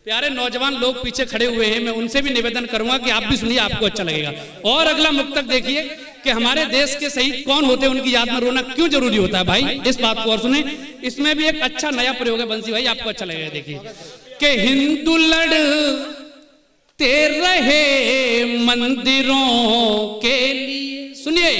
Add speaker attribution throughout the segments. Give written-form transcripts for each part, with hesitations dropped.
Speaker 1: प्यारे नौजवान लोग पीछे खड़े हुए हैं, मैं उनसे भी निवेदन करूंगा कि आप भी सुनिए, आपको अच्छा लगेगा। और अगला मुक्तक देखिए कि हमारे देश के शहीद कौन होते हैं, उनकी याद में रोना क्यों जरूरी होता है भाई, इस बात को और सुने। इसमें भी एक अच्छा नया प्रयोग है बंसी भाई, आपको अच्छा लगेगा। देखिए कि हिंदू लड़ते रहे मंदिरों के लिए। सुनिए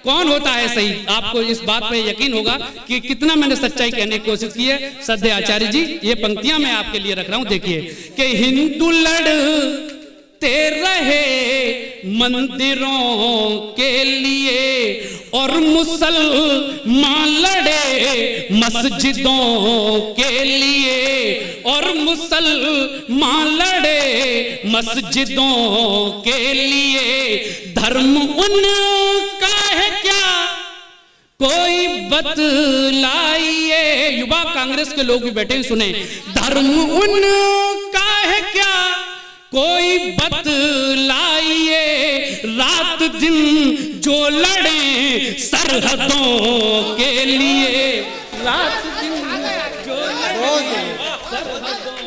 Speaker 1: कौन होता है शहीद, आपको इस बात पे यकीन होगा कि कितना मैंने सच्चाई कहने की कोशिश की है। सद्य आचार्य जी, ये पंक्तियां मैं आपके लिए रख रहा हूं। देखिए कि हिंदू लड़ते रहे मंदिरों के लिए और मुसलमान लड़े मस्जिदों के लिए, और मुसलमान लड़े मस्जिदों के लिए। धर्म उनका है क्या कोई बतलाइए। युवा कांग्रेस के लोग भी बैठे हुए सुने। धर्म उनका है क्या कोई बतलाइए। रात दिन जो लड़े सरहदों के लिए, रात दिन जो लड़े सरहदों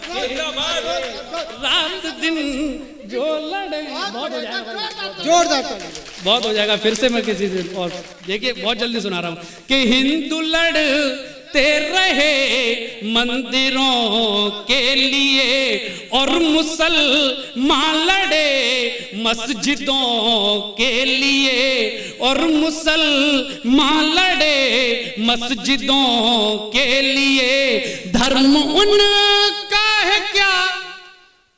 Speaker 1: के लिए, रात दिन जो लड़े। बहुत हो जाएगा, जोरदार बहुत हो जाएगा। फिर से मैं किसी दिन और देखिए बहुत जल्दी सुना रहा हूं कि हिंदू लड़ते रहे मंदिरों के लिए और मुसलमान लड़े मस्जिदों के लिए, और मुसलमान लड़े मस्जिदों के लिए। धर्म उनका है क्या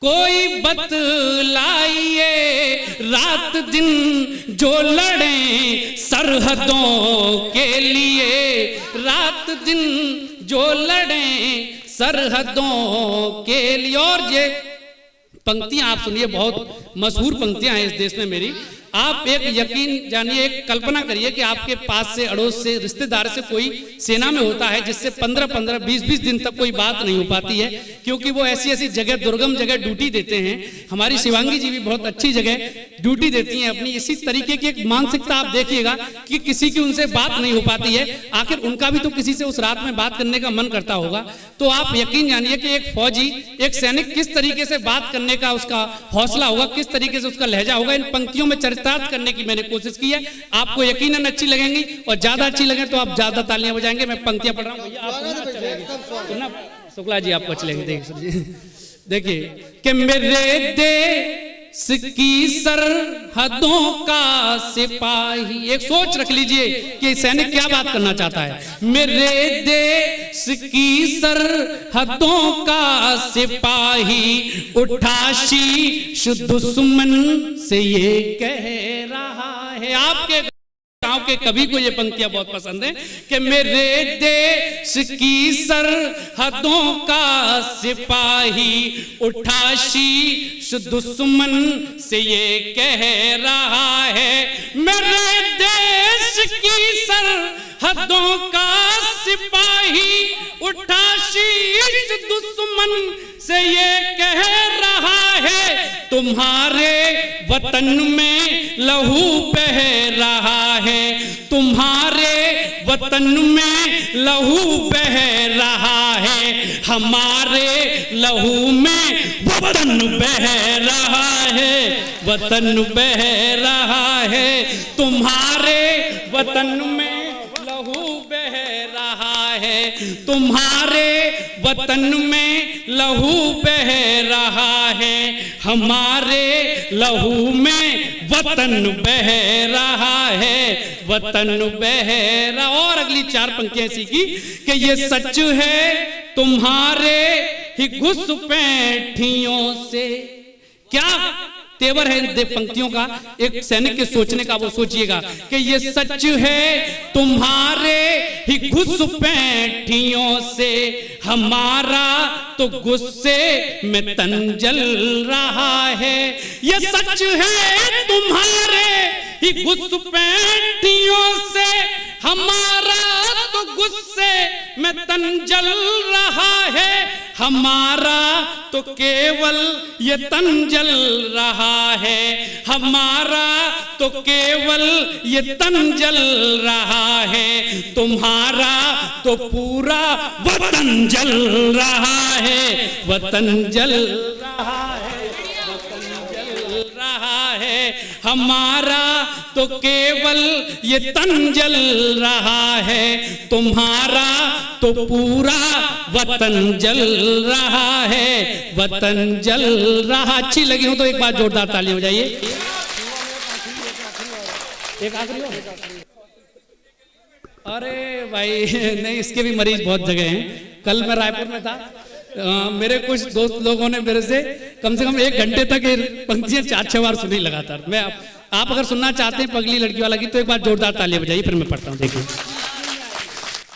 Speaker 1: कोई बतलाइए। रात दिन जो लड़े सरहदों के लिए, रात दिन जो लड़े सरहदों के लिए। और ये पंक्तियां आप सुनिए, बहुत मशहूर पंक्तियां हैं इस देश में मेरी। आप एक यकीन जानिए, एक कल्पना करिए कि आपके पास से, अड़ोस से, रिश्तेदार से कोई सेना में होता है जिससे 15-15, 20-20 दिन तक कोई बात नहीं हो पाती है, क्योंकि वो ऐसी ऐसी जगह, दुर्गम जगह ड्यूटी देते हैं। हमारी शिवांगी जी भी बहुत अच्छी जगह ड्यूटी देती हैं अपनी। इसी तरीके की एक मानसिकता आप देखिएगा कि किसी की उनसे बात नहीं हो पाती है, आखिर उनका भी तो किसी से उस रात में बात करने का मन करता होगा। तो आप यकीन जानिए कि एक फौजी, एक सैनिक किस तरीके से बात करने का उसका हौसला होगा, किस तरीके से उसका लहजा होगा। इन पंक्तियों में चरितार्थ करने की मैंने कोशिश की है, आपको यकीनन अच्छी लगेंगी, और ज्यादा अच्छी लगे तो आप ज्यादा तालियां बजाएंगे। मैं पंक्तियां पढ़ रहा हूं भैया, आप सुनना शुक्ला जी, आपको अच्छी लगेगी। देखिए कि मेरे देश की सरहदों का सिपाही, एक सोच रख लीजिए कि सैनिक क्या बात करना चाहता है। मेरे देश की सरहदों का सिपाही उठा शीश दुश्मन से ये कह रहा है। आपके गांव के कवि को ये पंक्तियां बहुत पसंद है कि मेरे देश की सरहदों का सिपाही उठा शीश दुश्मन से ये कह रहा है। मेरे देश की सरहदों का सिपाही उठा शीश दुश्मन से ये कह रहा है। तुम्हारे वतन में लहू बह रहा है, तुम्हारे वतन में लहू बह रहा है। हमारे लहू में वतन बह रहा है, वतन बह रहा है। तुम्हारे वतन में लहू बह रहा है, तुम्हारे वतन में लहू बह रहा है। हमारे लहू में वतन बह रहा है, वतन बह रहा। और अगली 4 पंक्तियां ऐसी की कि ये सच है तुम्हारे ही घुसपैठियों से। क्या तेवर है इन पंक्तियों का, एक सैनिक के सोचने का, वो सोचिएगा कि ये सच है तुम्हारे ही घुसपैठियों से। हमारा तो गुस्से में तन जल रहा है। ये सच है तुम्हारे ही घुसपैठियों से। हमारा तो गुस्से में तन जल रहा है। हमारा तो केवल ये तन जल रहा है, हमारा तो केवल ये तन जल रहा है, तुम्हारा तो पूरा वतन जल रहा है, वतन जल रहा है, वतन जल रहा है। हमारा तो केवल ये तन जल रहा है, तुम्हारा तो पूरा वतन जल रहा है, वतन जल रहा। अच्छी लगी हो तो एक बार जोरदार ताली हो जाइए। एक आखिरी हो। अरे भाई नहीं, इसके भी मरीज बहुत जगह हैं। कल मैं रायपुर में था, मेरे कुछ दोस्त लोगों ने मेरे से कम 1 घंटे तक ये पंक्तियां 4-6 बार सुनी लगातार। मैं आप अगर सुनना चाहते हैं पगली लड़की वाला गीत तो एक बार जोरदार ताली बजाइए, फिर मैं पढ़ता हूँ। देखिए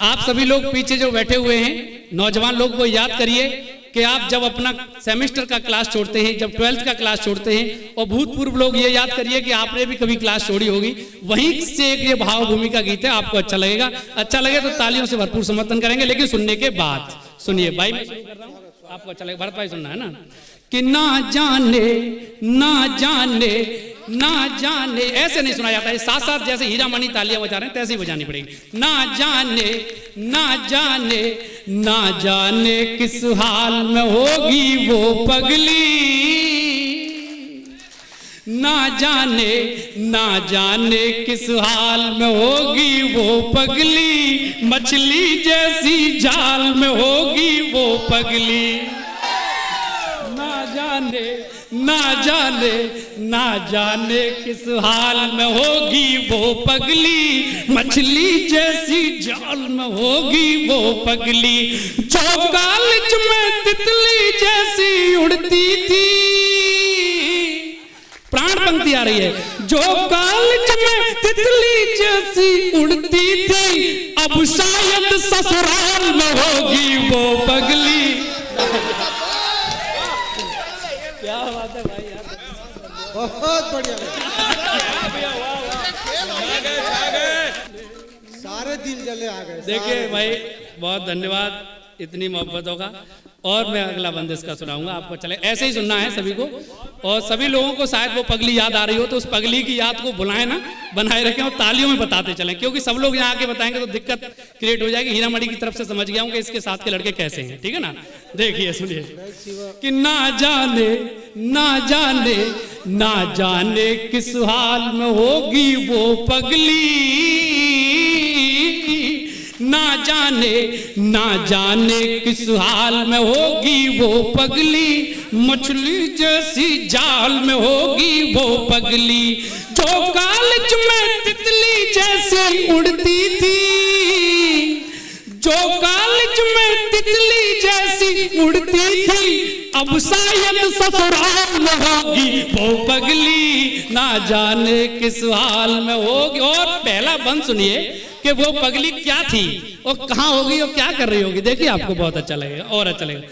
Speaker 1: आप सभी लोग पीछे जो बैठे हुए हैं नौजवान लोग, वो याद करिए कि आप जब अपना सेमेस्टर का क्लास छोड़ते हैं, जब 12th का क्लास छोड़ते हैं, और भूतपूर्व लोग ये याद करिए कि आपने भी कभी क्लास छोड़ी होगी, वहीं से एक ये भाव भूमि का गीत है। आपको अच्छा लगेगा, अच्छा लगे तो तालियों से भरपूर समर्थन करेंगे, लेकिन सुनने के बाद सुनिए। भाई मैं शुरू कर रहा हूँ, आपको अच्छा लगेगा। भरत भाई सुनना है ना कि ना जाने ना जाने ना जाने, ऐसे नहीं सुना जाता है, साथ साथ जैसे हीरा मणि तालियां बजा रहे हैं तैसे ही बजानी पड़ेगी। ना जाने ना जाने ना जाने किस हाल में होगी वो पगली, ना जाने ना जाने किस हाल में होगी वो पगली, मछली जैसी जाल में होगी वो पगली। ना जाने ना जाने ना जाने किस हाल में होगी वो पगली, मछली जैसी जाल में होगी वो पगली। जो कॉलेज में तितली जैसी उड़ती थी, प्राण पंक्ति आ रही है, जो कॉलेज में तितली जैसी उड़ती थी, अब शायद ससुराल में होगी वो पगली। क्या बात है भाई यार,
Speaker 2: बहुत बढ़िया, सारे दिल जले आ गए।
Speaker 1: देखिए भाई बहुत धन्यवाद इतनी मोहब्बतों का। और मैं अगला बंदिश का सुनाऊंगा, आपको चले ऐसे ही सुनना है सभी को। और सभी लोगों को शायद वो पगली याद आ रही हो, तो उस पगली की याद को भुलाएं ना, बनाए रखें और तालियों में बताते चलें, क्योंकि सब लोग यहाँ आके बताएंगे तो दिक्कत क्रिएट हो जाएगी। हीरा मणि की तरफ से समझ गया हूँ कि इसके साथ के लड़के कैसे हैं, ठीक है ना। देखिए सुनिए कि ना जाने ना जाने ना जाने किस हाल में होगी वो पगली, ना जाने ना जाने किस हाल में होगी वो पगली, मछली जैसी जाल में होगी वो पगली। जो कॉलेज में तितली जैसी उड़ती थी, जो कॉलेज में तितली जैसी उड़ती थी, अब शायद ससुराल में होगी वो पगली, ना जाने किस हाल में होगी। और पहला बंद सुनिए कि वो पगली क्या थी और कहाँ होगी और क्या कर रही होगी। देखिए आपको बहुत अच्छा लगेगा और अच्छा लगेगा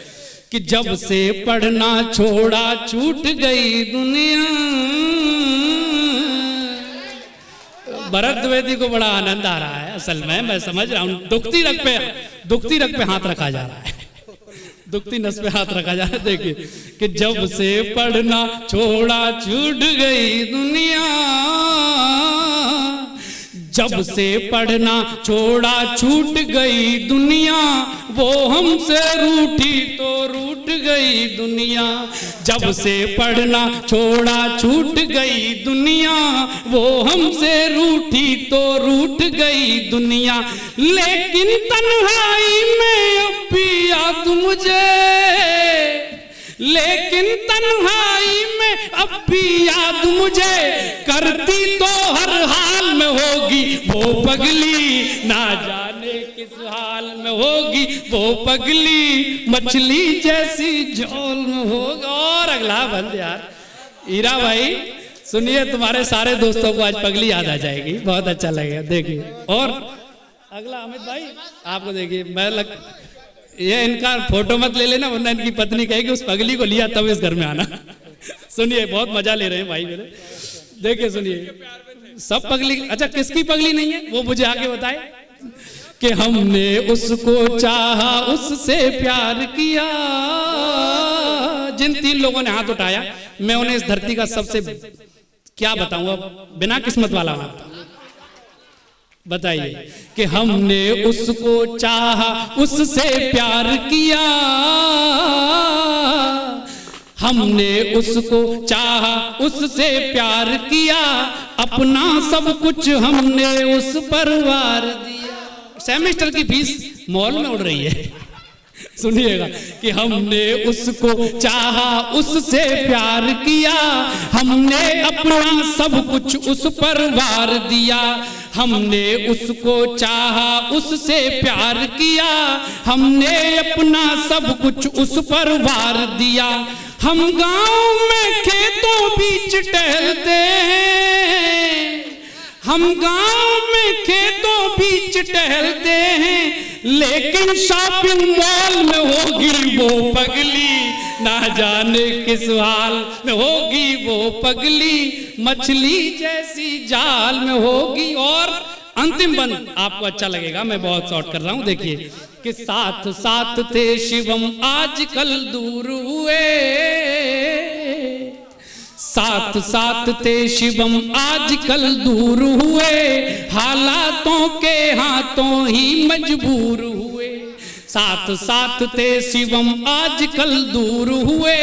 Speaker 1: कि जब से पढ़ना छोड़ा छूट गई दुनिया। भरत द्विवेदी को बड़ा आनंद आ रहा है, असल में मैं समझ रहा हूँ। दुखती रग पे हाथ रखा जा रहा है, दुखती नस पे हाथ रखा जा रहा है। देखिए कि जब से पढ़ना छोड़ा छूट गई दुनिया, जब से पढ़ना छोड़ा छूट गई दुनिया, वो हमसे रूठी तो रूठ गई दुनिया। जब से पढ़ना छोड़ा छूट गई दुनिया, वो हमसे रूठी तो रूठ गई दुनिया। लेकिन तन्हाई में अब भी याद मुझे, लेकिन तन्हाई में अब भी याद मुझे, करती तो हर हाल में होगी वो पगली, ना जाने किस हाल में होगी वो पगली, मछली जैसी झोल में होगा। और अगला बंद यार हीरा भाई सुनिए, तुम्हारे सारे दोस्तों को आज पगली याद आ जाएगी, बहुत अच्छा लगेगा। देखिए और अगला अमित भाई आपको देखिए, मैं ये इनका फोटो मत ले लेना, वरना इनकी पत्नी कहेगी उस पगली को लिया तब इस घर में आना। सुनिए बहुत मजा ले रहे हैं भाई मेरे। देखिए सुनिए सब पगली, अच्छा किसकी पगली नहीं है वो मुझे आगे बताए। कि हमने उसको चाहा उससे प्यार किया। जिन 3 लोगों ने हाथ उठाया मैं उन्हें इस धरती का सबसे क्या बताऊं, अब बिना किस्मत वाला हूं। बताइए कि हमने उसको चाहा उससे प्यार किया, हमने उसको चाहा उससे प्यार किया, अपना सब कुछ हमने उस पर वार दिया। सेमेस्टर की फीस मॉल में उड़ रही है। सुनिएगा कि हमने उसको चाहा उससे प्यार किया, हमने अपना सब कुछ उस पर वार दिया। हमने उसको चाहा उससे प्यार किया, हमने अपना सब कुछ उस पर वार दिया। हम गांव में खेतों बीच टहलते हैं, हम गांव में खेतों बीच टहलते हैं, लेकिन शॉपिंग मॉल में होगी वो पगली, ना जाने किस हाल में होगी वो पगली, मछली जैसी जाल में होगी। और अंतिम बंद आपको अच्छा लगेगा, मैं बहुत शॉर्ट कर रहा हूं, देखिए कि साथ साथ थे शिवम आजकल दूर हुए, साथ साथ थे शिवम आजकल दूर हुए, हालातों के हाथों ही मजबूर हुए। साथ साथ थे शिवम आजकल दूर हुए,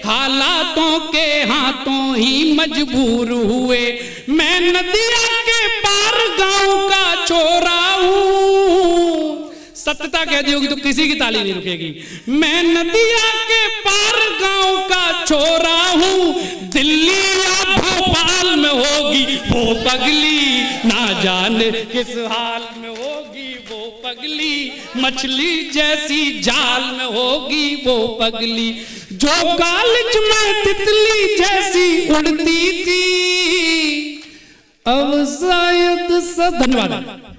Speaker 1: हालातों के हाथों ही मजबूर हुए। मैं नदिया के पार गांव का छोरा हूँ, सत्यता कह दी होगी तो किसी की ताली नहीं रुकेगी। मैं नदिया के पार गांव का छोरा हूँ, दिल्ली या भोपाल में होगी वो पगली, ना जाने किस हाल में होगी वो पगली, मछली जैसी जाल में होगी वो पगली, जो कॉलेज में तितली जैसी उड़ती थी अब शायद। धन्यवाद।